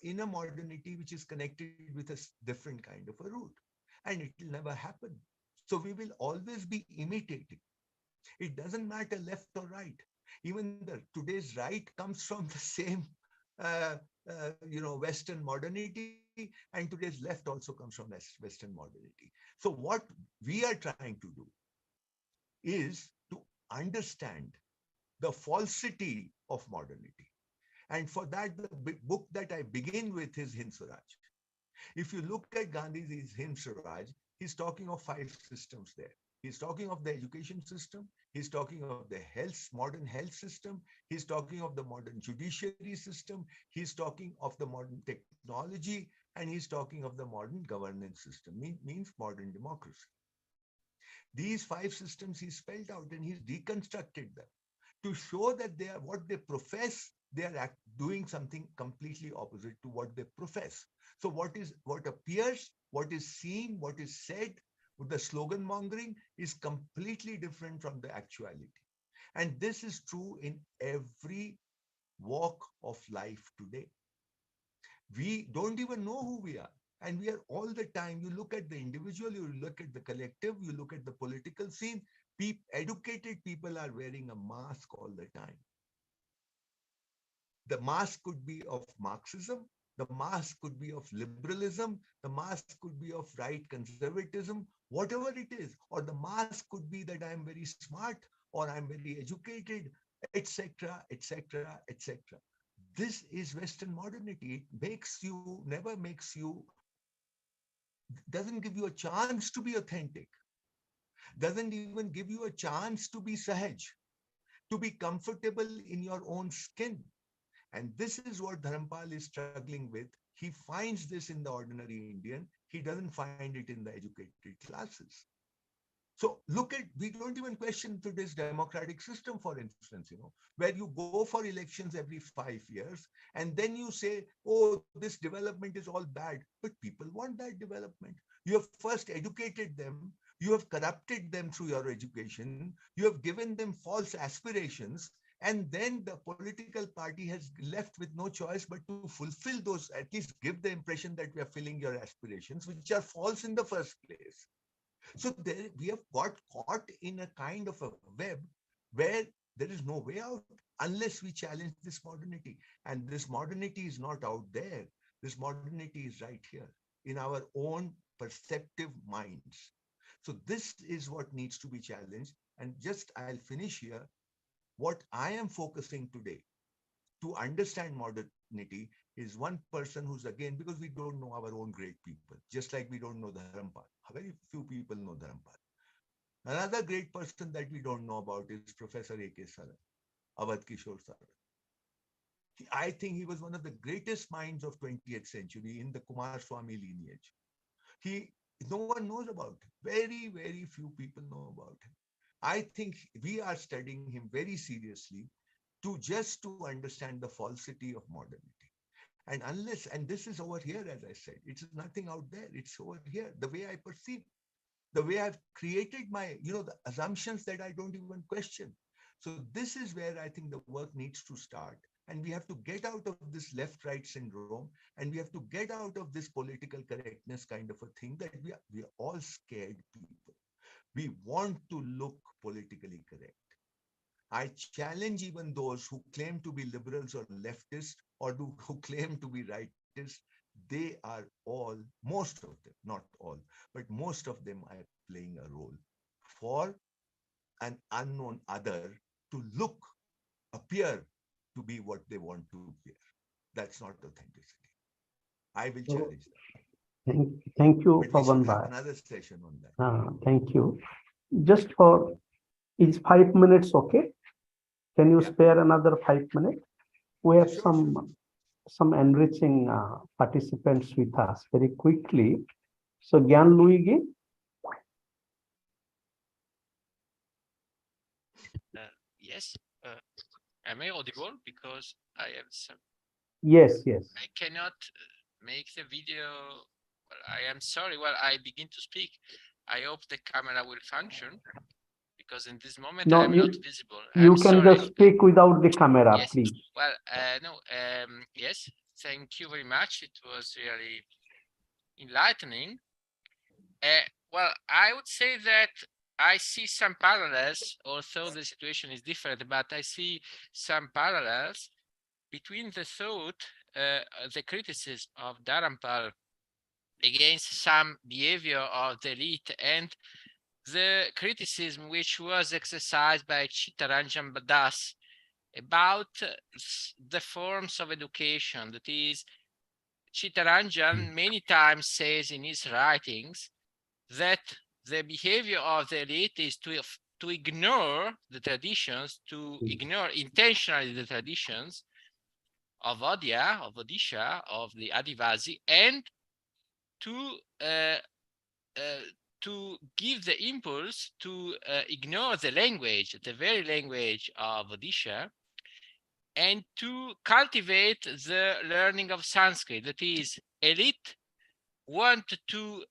in a modernity which is connected with a different kind of a root. And it will never happen. So we will always be imitating. It doesn't matter left or right. Even today's right comes from the same Western modernity, and today's left also comes from Western modernity. So what we are trying to do is to understand the falsity of modernity. And for that, the book that I begin with is Hind Swaraj. If you look at Gandhi's Hind Swaraj, he's talking of 5 systems there. He's talking of the education system. He's talking of the modern health system. He's talking of the modern judiciary system. He's talking of the modern technology and he's talking of the modern governance system, means modern democracy. These 5 systems he spelled out and he's deconstructed them to show that they are what they profess, they are doing something completely opposite to what they profess. So what appears, what is seen, what is said with the slogan mongering is completely different from the actuality. And this is true in every walk of life today. We don't even know who we are. And we are all the time, you look at the individual, you look at the collective, you look at the political scene, educated people are wearing a mask all the time. The mask could be of Marxism, the mask could be of liberalism, the mask could be of right conservatism, whatever it is, or the mask could be that I'm very smart or I'm very educated, etc., etc., etc. This is Western modernity. It never makes you, doesn't give you a chance to be authentic, doesn't even give you a chance to be sahaj, to be comfortable in your own skin. And this is what Dharampal is struggling with. He finds this in the ordinary Indian. He doesn't find it in the educated classes. So look at, we don't even question today's democratic system, for instance, where you go for elections every 5 years, and then you say, oh, this development is all bad. But people want that development. You have first educated them. You have corrupted them through your education. You have given them false aspirations. And then the political party has left with no choice but to fulfill those, at least give the impression that we are filling your aspirations, which are false in the first place. So we have got caught in a kind of a web where there is no way out unless we challenge this modernity. And this modernity is not out there. This modernity is right here in our own perceptive minds. So this is what needs to be challenged. And just I'll finish here. What I am focusing today to understand modernity is one person who's, again, because we don't know our own great people, just like we don't know Dharampal. Very few people know Dharampal. Another great person that we don't know about is Professor A.K. Saran, Avadh Kishore Saran. I think he was one of the greatest minds of 20th century in the Kumar Swami lineage. No one knows about him. Very, very few people know about him. I think we are studying him very seriously to understand the falsity of modernity. And this is over here, as I said, it's nothing out there. It's over here. The way I perceive, the way I've created my, the assumptions that I don't even question. So this is where I think the work needs to start. And we have to get out of this left-right syndrome, and we have to get out of this political correctness kind of a thing that we are all scared people. We want to look politically correct. I challenge even those who claim to be liberals or leftists or who claim to be rightists. They are all, most of them, not all, but most of them are playing a role for an unknown other to appear to be what they want to appear. That's not authenticity. I will challenge that. Thank you, Pawan. Pawan. Another session on that. Thank you. Just is 5 minutes okay? Can you spare another 5 minutes? We have some enriching participants with us very quickly. So Gyan Luigi. Yes. Am I audible? Because I have some. Yes, yes. I cannot make the video. Well, I am sorry. Well, I begin to speak. I hope the camera will function, because in this moment I'm not visible. You can just speak without the camera, yes. Please. Well, no. Yes. Thank you very much. It was really enlightening. Well, I would say that I see some parallels, although the situation is different, but I see some parallels between the thought, the criticism of Dharampal against some behavior of the elite, and the criticism which was exercised by Chittaranjan Das about the forms of education. That is, Chittaranjan many times says in his writings that the behavior of the elite is to ignore the traditions, to ignore intentionally the traditions of Odisha, of the Adivasi, and to give the impulse to ignore the language, the very language of Odisha, and to cultivate the learning of Sanskrit. That is, elite want to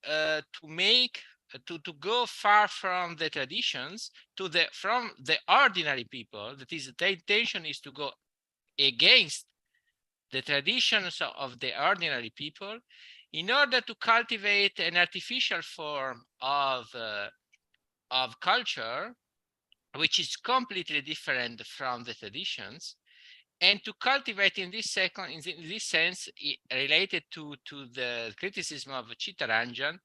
go far from the traditions from the ordinary people. That is, the intention is to go against the traditions of the ordinary people in order to cultivate an artificial form of culture, which is completely different from the traditions, and to cultivate in this sense, related to the criticism of Chittaranjan,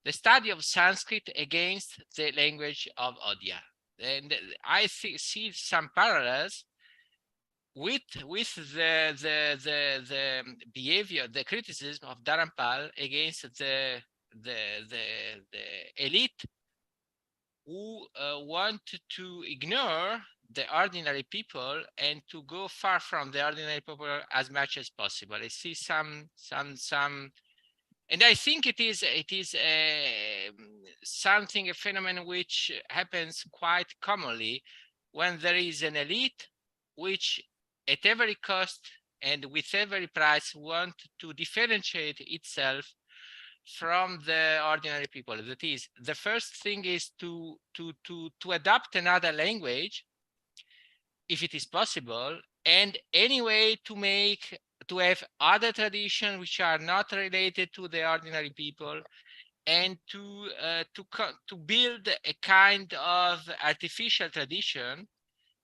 the study of Sanskrit against the language of Odia. And I see some parallels with the behavior, the criticism of Dharampal against the elite who want to ignore the ordinary people and to go far from the ordinary people as much as possible. I see some, and I think it is something, a phenomenon which happens quite commonly when there is an elite which at every cost and with every price want to differentiate itself from the ordinary people. That is, the first thing is to adopt another language, if it is possible, and anyway to have other traditions which are not related to the ordinary people, and to build a kind of artificial tradition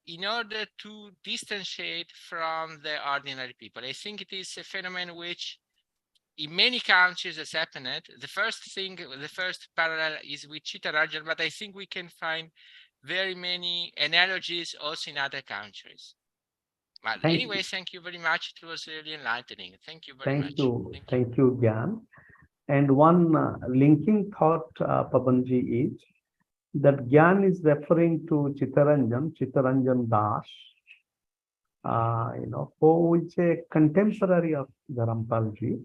in order to distantiate from the ordinary people. I think it is a phenomenon which in many countries has happened. The first parallel is with Chittarajan, but I think we can find very many analogies also in other countries. But anyway, thank you very much. It was really enlightening. Thank you very much. Thank you, Gyan. And one linking thought, Pabanji, is that Gyan is referring to Chittaranjan Das, who is a contemporary of Dharampalji.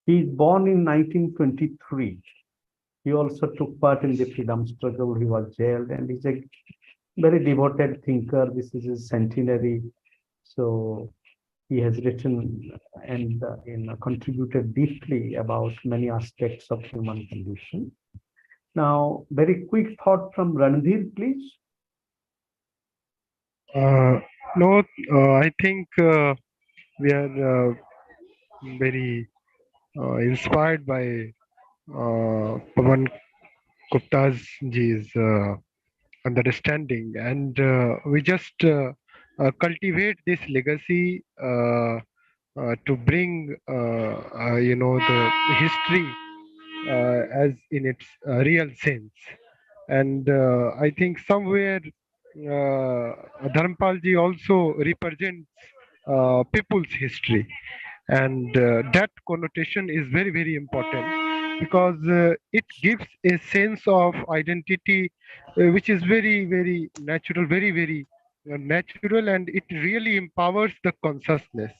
He is born in 1923. He also took part in the freedom struggle. He was jailed, and he's a very devoted thinker. This is his centenary. So he has written and contributed deeply about many aspects of human condition. Now, very quick thought from Ranveer, please. No, I think we are very inspired by Pavan Gupta's understanding, and we just cultivate this legacy to bring the history as in its real sense. And I think somewhere Dharampalji also represents people's history, and that connotation is very, very important, because it gives a sense of identity which is very, very natural, very, very natural, and it really empowers the consciousness.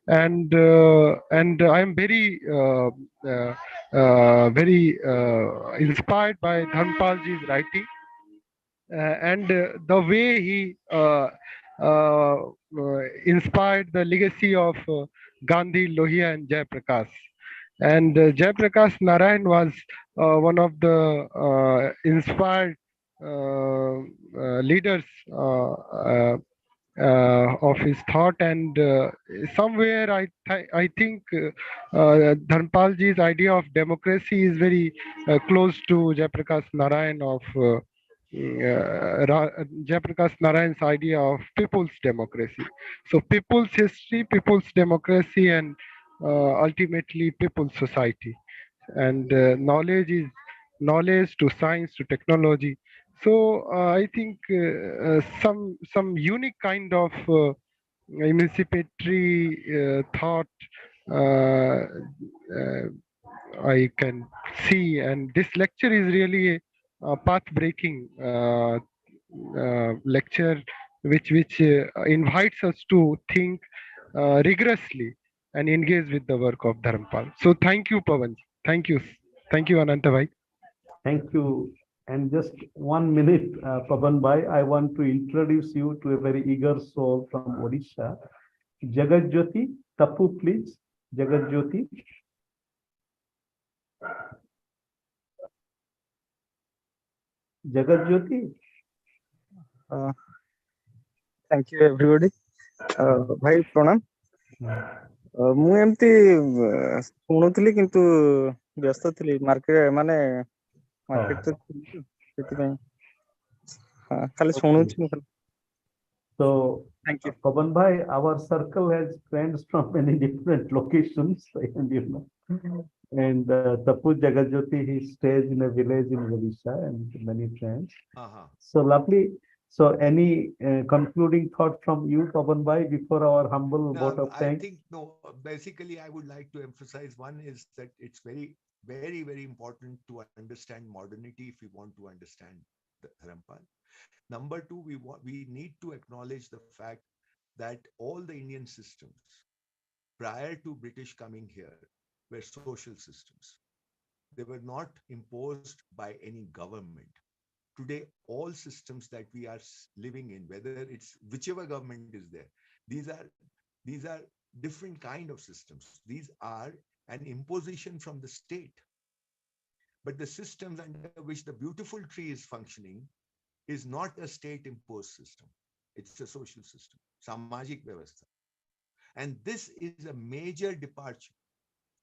And I am very inspired by Dharampalji's writing, and the way he inspired the legacy of Gandhi, Lohia, and Jayaprakash. And Jayaprakash Narayan was one of the inspired leaders of his thought, and somewhere I think Dharampalji's idea of democracy is very close to Jayaprakash Narayan of Jayaprakash Narayan's idea of people's democracy. So people's history, people's democracy, and ultimately people's society. And knowledge is knowledge to science to technology. So I think some unique kind of emancipatory thought I can see, and this lecture is really a path-breaking lecture, which invites us to think rigorously and engage with the work of Dharampal. So thank you, Pavan. Thank you. Thank you, Ananta bhai. Thank you. And just 1 minute, Pavan Bhai, I want to introduce you to a very eager soul from Odisha. Jagat Jyoti, Tapu, please. Jagat Jyoti. Jagat Jyoti. Thank you, everybody. Bhai, pranam. ମୁଁ ଏମିତି ଶୁଣୁଥିଲି କିନ୍ତୁ ବ୍ୟସ୍ତ ଥିଲି market ତ ସେଥିପାଇଁ ଖାଲି ଶୁଣୁଛି ମୁଁ ଖାଲି। So, Thank you. Pavan Bhai, our circle has friends from many different locations, and you know. And Tapu Jagat Jyoti, he stays in a village in Odisha and many friends. So lovely. So any concluding thought from you, Pavan Bhai, before our humble vote of thanks? I think, no, basically, I would like to emphasize one is that it's very, very, very important to understand modernity if we want to understand the Dharampal. Number two, we need to acknowledge the fact that all the Indian systems prior to British coming here were social systems. They were not imposed by any government. Today, all systems that we are living in, whether it's whichever government is there, these are different kind of systems. These are an imposition from the state. But the systems under which the beautiful tree is functioning is not a state-imposed system. It's a social system, samajik vyavastha. And this is a major departure.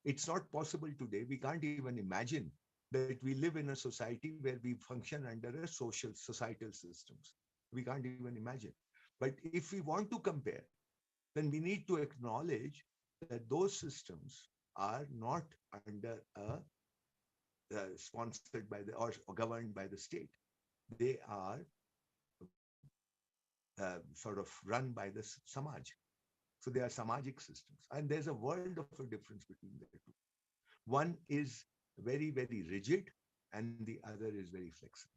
It's not possible today. We can't even imagine that we live in a society where we function under a societal systems. We can't even imagine. But if we want to compare, then we need to acknowledge that those systems are not under sponsored by or governed by the state. They are sort of run by the samaj. So they are samajic systems. And there's a world of a difference between the two. One is very, very rigid, and the other is very flexible.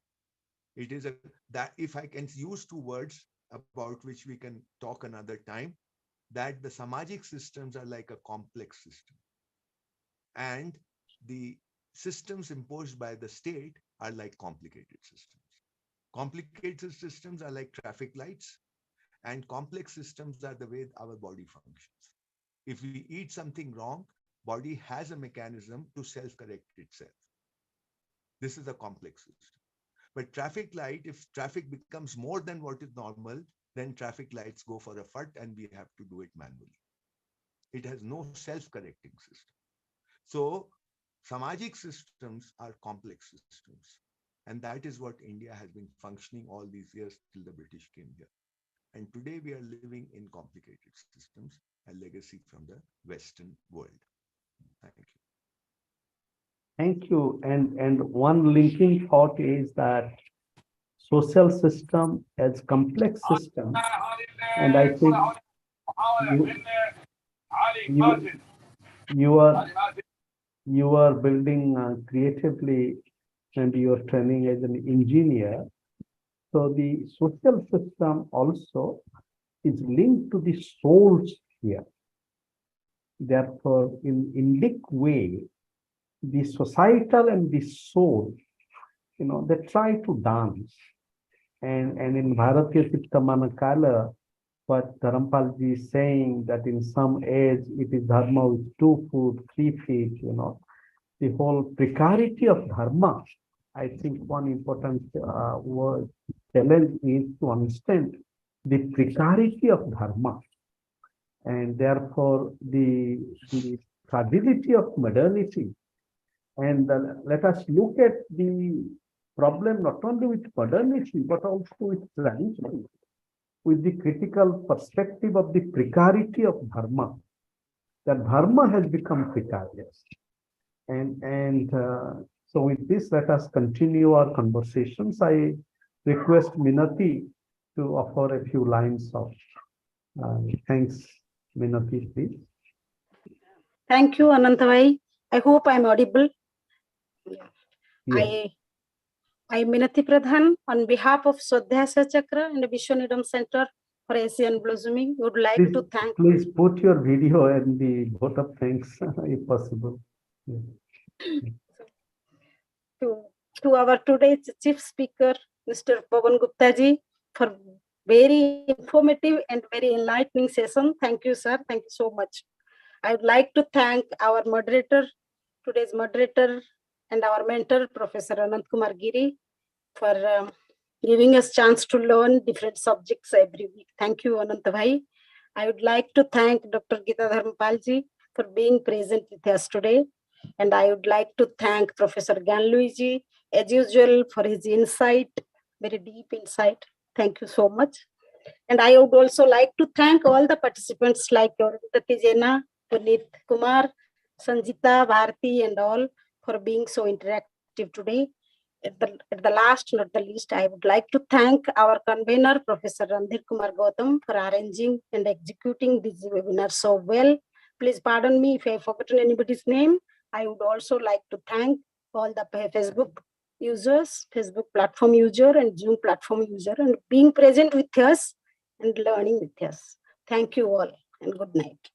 It is that if I can use two words about which we can talk another time, that the samajic systems are like a complex system. And the systems imposed by the state are like complicated systems. Complicated systems are like traffic lights, and complex systems are the way our body functions. If we eat something wrong, body has a mechanism to self-correct itself. This is a complex system. But traffic light, if traffic becomes more than what is normal, then traffic lights go for a fut and we have to do it manually. It has no self-correcting system. So samajic systems are complex systems. And that is what India has been functioning all these years till the British came here. And today we are living in complicated systems, a legacy from the Western world. Thank you. Thank you. And one linking thought is that social system as complex system, and I think you are building creatively, and you are training as an engineer. So the social system also is linked to the soul sphere. Therefore, in Indic way, the societal and the soul, they try to dance. And in Bharatiya Chittamana Kala, what Dharampal ji is saying that in some age it is dharma with 2 feet, 3 feet, the whole precarity of dharma. I think one important word challenge is to understand the precarity of dharma, and therefore the fragility of modernity. And let us look at the problem not only with modernity but also with tradition, with the critical perspective of the precarity of dharma. That dharma has become precarious, and so with this, let us continue our conversations. I request Minati to offer a few lines of thanks. Minati, please. Thank you, Anantavai. I hope I'm audible. Yes. I Minati Pradhan, on behalf of Swadhyasa Chakra and the Vishwaneedam Center for Asian Blossoming, would like to thank. Please put your video and the vote of thanks if possible. Yes. To our today's chief speaker, Mr. Pawan Gupta ji, for very informative and very enlightening session. Thank you, sir. Thank you so much. I would like to thank our moderator, today's moderator, and our mentor, Professor Anant Kumar Giri, for giving us chance to learn different subjects every week. Thank you, Anant Bhai. I would like to thank Dr. Geeta Dharampal ji for being present with us today. And I would like to thank Professor Ganlui ji, as usual, for his insight, very deep insight. Thank you so much. And I would also like to thank all the participants like Arundhati Jena, Puneet Kumar, Sanjita, Bharti, and all for being so interactive today. At the last, not the least, I would like to thank our convener, Professor Randhir Kumar Gautam, for arranging and executing this webinar so well. Please pardon me if I have forgotten anybody's name. I would also like to thank all the Facebook users, Facebook platform user, and Zoom platform user, and being present with us and learning with us. Thank you all, and good night.